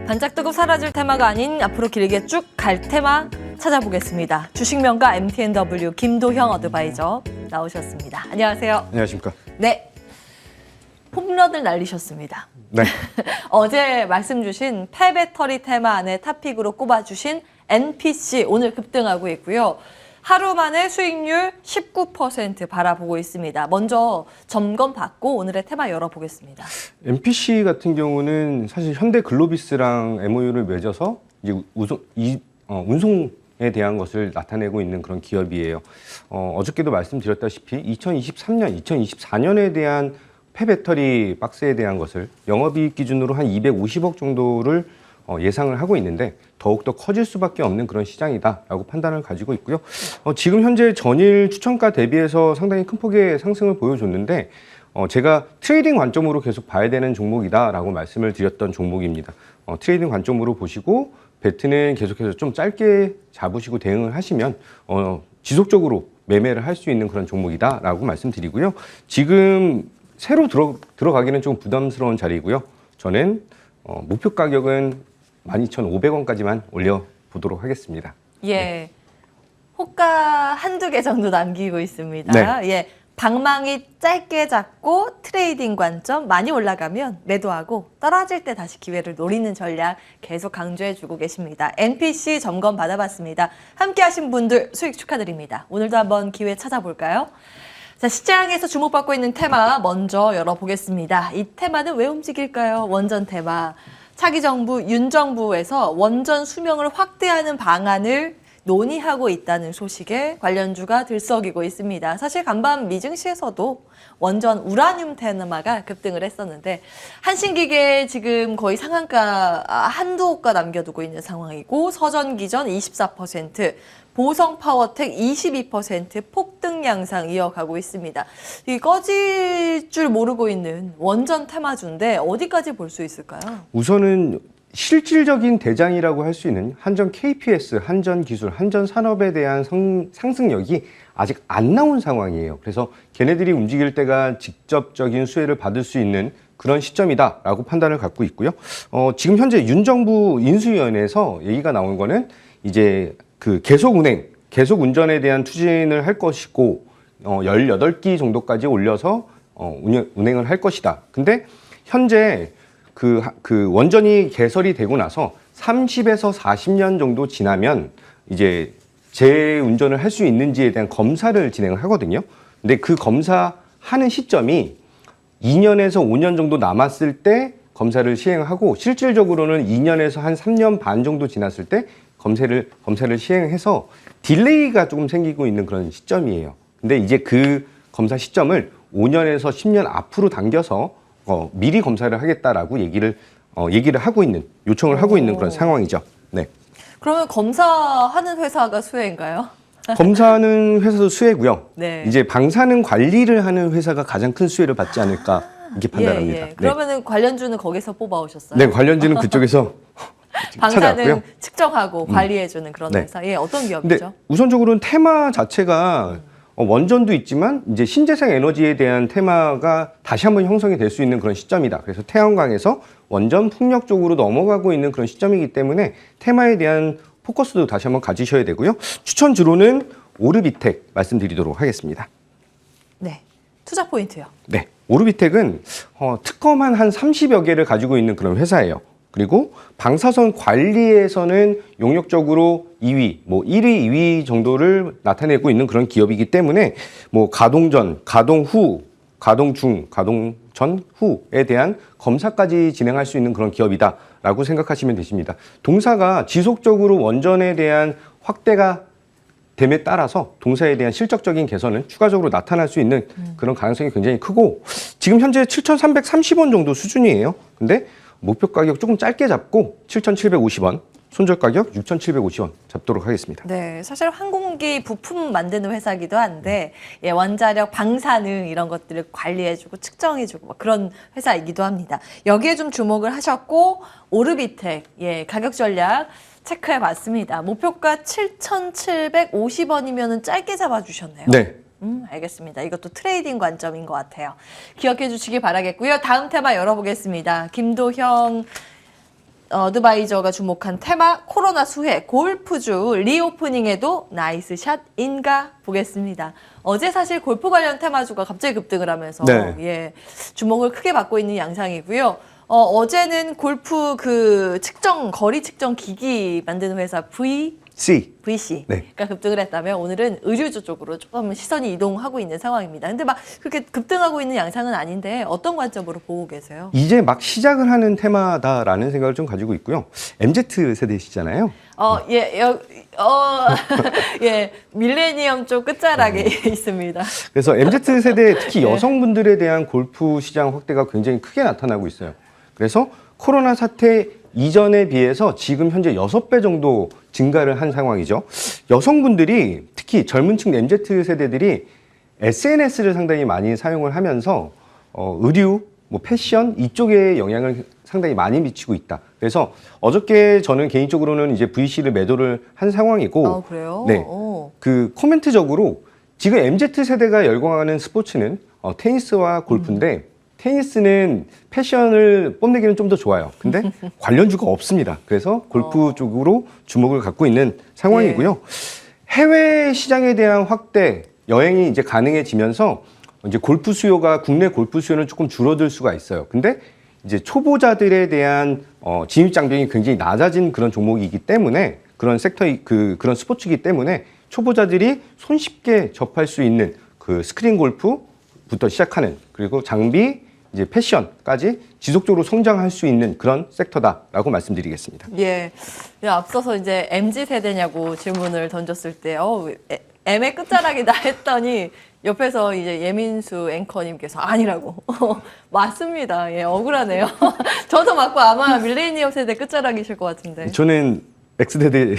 반짝 뜨고 사라질 테마가 아닌 앞으로 길게 쭉 갈 테마 찾아보겠습니다. 주식명가 MTNW 김도형 어드바이저 나오셨습니다. 안녕하세요. 안녕하십니까. 네, 홈런을 날리셨습니다. 네. 어제 말씀 주신 폐배터리 테마 안에 탑픽으로 꼽아주신 NPC 오늘 급등하고 있고요. 하루 만에 수익률 19% 바라보고 있습니다. 먼저 점검 받고 오늘의 테마 열어보겠습니다. NPC 같은 경우는 사실 현대글로비스랑 MOU를 맺어서 이제 운송에 대한 것을 나타내고 있는 그런 기업이에요. 어저께도 말씀드렸다시피 2023년, 2024년에 대한 폐배터리 박스에 대한 것을 영업이익 기준으로 한 250억 정도를 예상을 하고 있는데 더욱더 커질 수밖에 없는 그런 시장이다라고 판단을 가지고 있고요. 지금 현재 전일 추천가 대비해서 상당히 큰 폭의 상승을 보여줬는데 제가 트레이딩 관점으로 계속 봐야 되는 종목이다라고 말씀을 드렸던 종목입니다. 트레이딩 관점으로 보시고 배트는 계속해서 좀 짧게 잡으시고 대응을 하시면 지속적으로 매매를 할 수 있는 그런 종목이다라고 말씀드리고요. 지금 새로 들어가기는 좀 부담스러운 자리이고요. 저는 목표 가격은 12,500원까지만 올려보도록 하겠습니다. 예, 네. 호가 한두 개 정도 남기고 있습니다. 네. 예, 방망이 짧게 잡고 트레이딩 관점 많이 올라가면 매도하고 떨어질 때 다시 기회를 노리는 전략 계속 강조해주고 계십니다. NPC 점검 받아봤습니다. 함께 하신 분들 수익 축하드립니다. 오늘도 한번 기회 찾아볼까요? 자, 시장에서 주목받고 있는 테마 먼저 열어보겠습니다. 이 테마는 왜 움직일까요? 원전 테마. 차기 정부, 윤 정부에서 원전 수명을 확대하는 방안을 논의하고 있다는 소식에 관련주가 들썩이고 있습니다. 사실 간밤 미증시에서도 원전 우라늄 테마가 급등을 했었는데 한신기계 지금 거의 상한가 한두 호가 남겨두고 있는 상황이고 서전기전 24%, 보성파워텍 22% 폭등 양상 이어가고 있습니다. 이 꺼질 줄 모르고 있는 원전 테마주인데 어디까지 볼 수 있을까요? 우선은 실질적인 대장이라고 할 수 있는 한전 KPS, 한전기술, 한전산업에 대한 상승력이 아직 안 나온 상황이에요. 그래서 걔네들이 움직일 때가 직접적인 수혜를 받을 수 있는 그런 시점이다라고 판단을 갖고 있고요. 지금 현재 윤 정부 인수위원회에서 얘기가 나온 거는 이제 그 계속 운전에 대한 추진을 할 것이고 18기 정도까지 올려서 운행을 할 것이다. 근데 현재 그 원전이 개설이 되고 나서 30에서 40년 정도 지나면 이제 재운전을 할 수 있는지에 대한 검사를 진행을 하거든요. 근데 그 검사하는 시점이 2년에서 5년 정도 남았을 때 검사를 시행하고 실질적으로는 2년에서 한 3년 반 정도 지났을 때 검사를 시행해서 딜레이가 조금 생기고 있는 그런 시점이에요. 근데 이제 그 검사 시점을 5년에서 10년 앞으로 당겨서 미리 검사를 하겠다라고 얘기를 하고 있는, 요청을 하고 있는 그런 상황이죠. 네. 그러면 검사하는 회사가 수혜인가요? 검사하는 회사도 수혜고요. 네. 이제 방사능 관리를 하는 회사가 가장 큰 수혜를 받지 않을까 이렇게 판단합니다. 예. 그러면은 관련주는 거기서 뽑아오셨어요? 네, 관련주는 그쪽에서 방사능 찾아왔고요. 측정하고 관리해주는 그런 네. 회사. 예, 어떤 기업이죠? 근데 우선적으로는 테마 자체가 원전도 있지만 이제 신재생 에너지에 대한 테마가 다시 한번 형성이 될 수 있는 그런 시점이다. 그래서 태양광에서 원전 풍력 쪽으로 넘어가고 있는 그런 시점이기 때문에 테마에 대한 포커스도 다시 한번 가지셔야 되고요. 추천주로는 오르비텍 말씀드리도록 하겠습니다. 네, 투자 포인트요. 네, 오르비텍은 특허만 한 30여 개를 가지고 있는 그런 회사예요. 그리고 방사선 관리에서는 용역적으로 2위, 1위, 2위 정도를 나타내고 있는 그런 기업이기 때문에 가동 전, 가동 후, 가동 중, 가동 전, 후에 대한 검사까지 진행할 수 있는 그런 기업이다라고 생각하시면 되십니다. 동사가 지속적으로 원전에 대한 확대가 됨에 따라서 동사에 대한 실적적인 개선은 추가적으로 나타날 수 있는 그런 가능성이 굉장히 크고 지금 현재 7,330원 정도 수준이에요. 근데 목표 가격 조금 짧게 잡고 7,750원, 손절 가격 6,750원 잡도록 하겠습니다. 네, 사실 항공기 부품 만드는 회사기도 한데 예, 원자력, 방사능 이런 것들을 관리해주고 측정해주고 그런 회사이기도 합니다. 여기에 좀 주목을 하셨고 오르비텍 예, 가격 전략 체크해봤습니다. 목표가 7,750원이면 짧게 잡아주셨네요. 네. 알겠습니다. 이것도 트레이딩 관점인 것 같아요. 기억해 주시기 바라겠고요. 다음 테마 열어보겠습니다. 김도형 어드바이저가 주목한 테마 코로나 수혜 골프주 리오프닝에도 나이스 샷인가 보겠습니다. 어제 사실 골프 관련 테마주가 갑자기 급등을 하면서 네. 예, 주목을 크게 받고 있는 양상이고요. 어제는 골프 그 측정 거리 측정 기기 만드는 회사 VC가 네. 급등을 했다면 오늘은 의류주 쪽으로 조금 시선이 이동하고 있는 상황입니다. 근데 막 그렇게 급등하고 있는 양상은 아닌데 어떤 관점으로 보고 계세요? 이제 막 시작을 하는 테마다라는 생각을 좀 가지고 있고요. MZ 세대시잖아요. 예, 밀레니엄 쪽 끝자락에 있습니다. 그래서 MZ 세대 특히 네. 여성분들에 대한 골프 시장 확대가 굉장히 크게 나타나고 있어요. 그래서 코로나 사태 이전에 비해서 지금 현재 6배 정도 증가를 한 상황이죠. 여성분들이 특히 젊은 층 MZ 세대들이 SNS를 상당히 많이 사용을 하면서 의류, 뭐 패션 이쪽에 영향을 상당히 많이 미치고 있다. 그래서 어저께 저는 개인적으로는 이제 VC를 매도를 한 상황이고, 그래요? 네, 그 코멘트적으로 지금 MZ 세대가 열광하는 스포츠는 테니스와 골프인데. 테니스는 패션을 뽐내기는 좀 더 좋아요. 근데 관련주가 없습니다. 그래서 골프 쪽으로 주목을 갖고 있는 상황이고요. 해외 시장에 대한 확대, 여행이 이제 가능해지면서 이제 골프 수요가 국내 골프 수요는 조금 줄어들 수가 있어요. 근데 이제 초보자들에 대한 진입 장벽이 굉장히 낮아진 그런 종목이기 때문에 그런 그런 스포츠이기 때문에 초보자들이 손쉽게 접할 수 있는 그 스크린 골프부터 시작하는 그리고 장비 이제 패션까지 지속적으로 성장할 수 있는 그런 섹터다라고 말씀드리겠습니다. 예. 앞서서 이제 MZ 세대냐고 질문을 던졌을 때, M의 끝자락이다 했더니 옆에서 이제 예민수 앵커님께서 아니라고. 맞습니다. 예, 억울하네요. 저도 맞고 아마 밀레니엄 세대 끝자락이실 것 같은데. 저는 X세대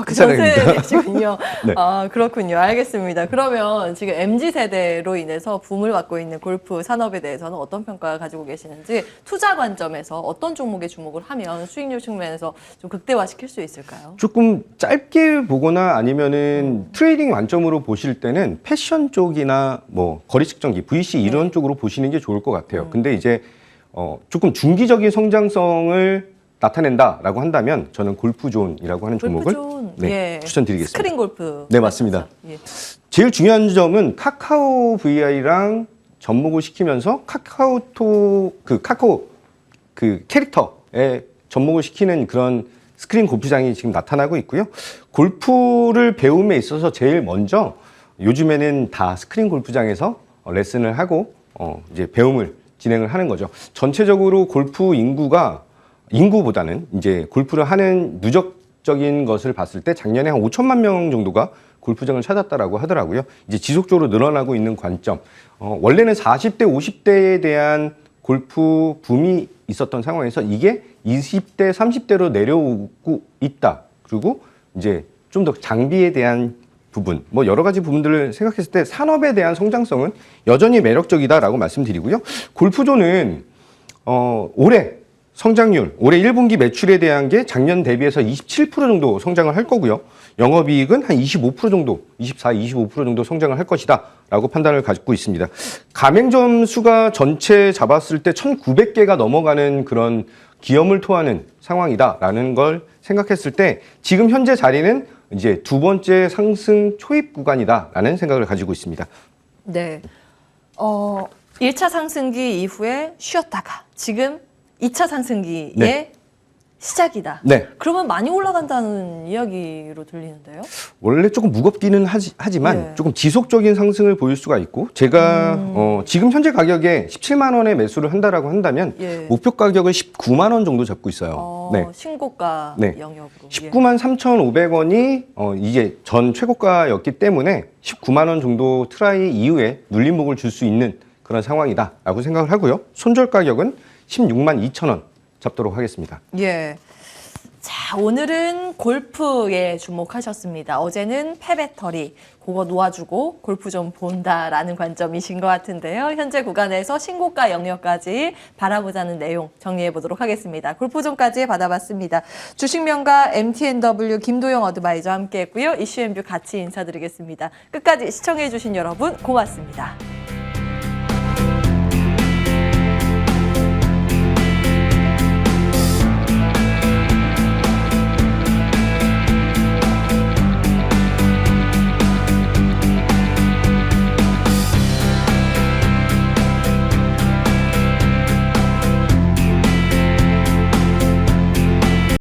그 전세대시군요. 네. 그렇군요. 알겠습니다. 그러면 지금 MZ 세대로 인해서 붐을 받고 있는 골프 산업에 대해서는 어떤 평가 가지고 계시는지 투자 관점에서 어떤 종목에 주목을 하면 수익률 측면에서 좀 극대화시킬 수 있을까요? 조금 짧게 보거나 아니면은 트레이딩 관점으로 보실 때는 패션 쪽이나 뭐 거리 측정기, VC 이런 쪽으로 보시는 게 좋을 것 같아요. 근데 이제 조금 중기적인 성장성을 나타낸다라고 한다면 저는 골프존이라고 하는 종목을 추천드리겠습니다. 스크린 골프. 네, 맞습니다. 예. 제일 중요한 점은 카카오 VI랑 접목을 시키면서 카카오 캐릭터에 접목을 시키는 그런 스크린 골프장이 지금 나타나고 있고요. 골프를 배움에 있어서 제일 먼저 요즘에는 다 스크린 골프장에서 레슨을 하고 이제 배움을 진행을 하는 거죠. 전체적으로 골프 인구보다는 이제 골프를 하는 누적적인 것을 봤을 때 작년에 한 5천만 명 정도가 골프장을 찾았다라고 하더라고요. 이제 지속적으로 늘어나고 있는 관점. 원래는 40대, 50대에 대한 골프 붐이 있었던 상황에서 이게 20대, 30대로 내려오고 있다. 그리고 이제 좀 더 장비에 대한 부분, 뭐 여러 가지 부분들을 생각했을 때 산업에 대한 성장성은 여전히 매력적이다라고 말씀드리고요. 골프존은 올해 성장률, 올해 1분기 매출에 대한 게 작년 대비해서 27% 정도 성장을 할 거고요. 영업이익은 한 25% 정도, 25% 정도 성장을 할 것이다 라고 판단을 갖고 있습니다. 가맹점 수가 전체 잡았을 때 1,900개가 넘어가는 그런 기염을 토하는 상황이다라는 걸 생각했을 때 지금 현재 자리는 이제 두 번째 상승 초입 구간이다라는 생각을 가지고 있습니다. 네. 1차 상승기 이후에 쉬었다가 지금 2차 상승기의 네. 시작이다. 네. 그러면 많이 올라간다는 이야기로 들리는데요. 원래 조금 무겁기는 하지만 네. 조금 지속적인 상승을 보일 수가 있고 제가 지금 현재 가격에 17만 원에 매수를 한다라고 한다면 예. 목표 가격을 19만 원 정도 잡고 있어요. 네. 신고가 네. 영역으로. 19만 3,500원이 이제 전 최고가였기 때문에 19만 원 정도 트라이 이후에 눌림목을 줄 수 있는 그런 상황이다라고 생각을 하고요. 손절 가격은 16만 2천 원 잡도록 하겠습니다. 예. 자, 오늘은 골프에 주목하셨습니다. 어제는 폐배터리, 그거 놓아주고 골프 좀 본다라는 관점이신 것 같은데요. 현재 구간에서 신고가 영역까지 바라보자는 내용 정리해 보도록 하겠습니다. 골프존까지 받아봤습니다. 주식명가 MTNW 김도영 어드바이저 함께했고요. 이슈앤뷰 같이 인사드리겠습니다. 끝까지 시청해 주신 여러분 고맙습니다.